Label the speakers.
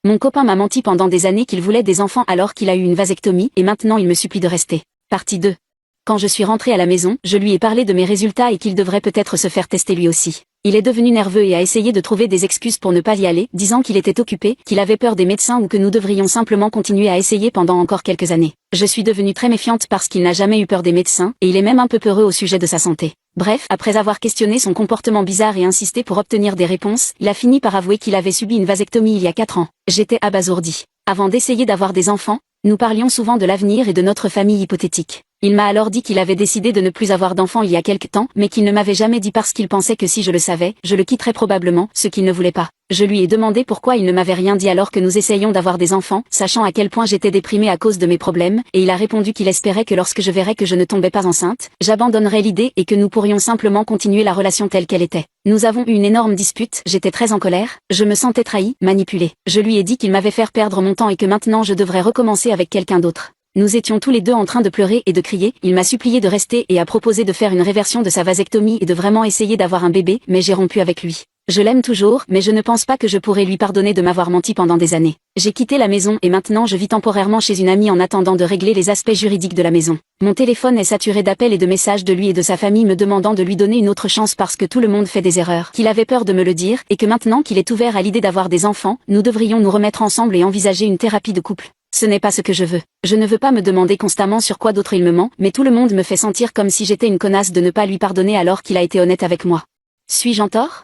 Speaker 1: Mon copain m'a menti pendant des années qu'il voulait des enfants alors qu'il a eu une vasectomie et maintenant il me supplie de rester. Partie 2. Quand je suis rentrée à la maison, je lui ai parlé de mes résultats et qu'il devrait peut-être se faire tester lui aussi. Il est devenu nerveux et a essayé de trouver des excuses pour ne pas y aller, disant qu'il était occupé, qu'il avait peur des médecins ou que nous devrions simplement continuer à essayer pendant encore quelques années. Je suis devenue très méfiante parce qu'il n'a jamais eu peur des médecins et il est même un peu peureux au sujet de sa santé. Bref, après avoir questionné son comportement bizarre et insisté pour obtenir des réponses, il a fini par avouer qu'il avait subi une vasectomie il y a 4 ans. J'étais abasourdie. Avant d'essayer d'avoir des enfants, nous parlions souvent de l'avenir et de notre famille hypothétique. Il m'a alors dit qu'il avait décidé de ne plus avoir d'enfants il y a quelque temps, mais qu'il ne m'avait jamais dit parce qu'il pensait que si je le savais, je le quitterais probablement, ce qu'il ne voulait pas. Je lui ai demandé pourquoi il ne m'avait rien dit alors que nous essayions d'avoir des enfants, sachant à quel point j'étais déprimée à cause de mes problèmes, et il a répondu qu'il espérait que lorsque je verrais que je ne tombais pas enceinte, j'abandonnerais l'idée et que nous pourrions simplement continuer la relation telle qu'elle était. Nous avons eu une énorme dispute, j'étais très en colère, je me sentais trahie, manipulée. Je lui ai dit qu'il m'avait fait perdre mon temps et que maintenant je devrais recommencer avec quelqu'un d'autre. Nous étions tous les deux en train de pleurer et de crier, il m'a supplié de rester et a proposé de faire une réversion de sa vasectomie et de vraiment essayer d'avoir un bébé, mais j'ai rompu avec lui. Je l'aime toujours, mais je ne pense pas que je pourrais lui pardonner de m'avoir menti pendant des années. J'ai quitté la maison et maintenant je vis temporairement chez une amie en attendant de régler les aspects juridiques de la maison. Mon téléphone est saturé d'appels et de messages de lui et de sa famille me demandant de lui donner une autre chance parce que tout le monde fait des erreurs, qu'il avait peur de me le dire et que maintenant qu'il est ouvert à l'idée d'avoir des enfants, nous devrions nous remettre ensemble et envisager une thérapie de couple. Ce n'est pas ce que je veux. Je ne veux pas me demander constamment sur quoi d'autre il me ment, mais tout le monde me fait sentir comme si j'étais une connasse de ne pas lui pardonner alors qu'il a été honnête avec moi. Suis-je en tort ?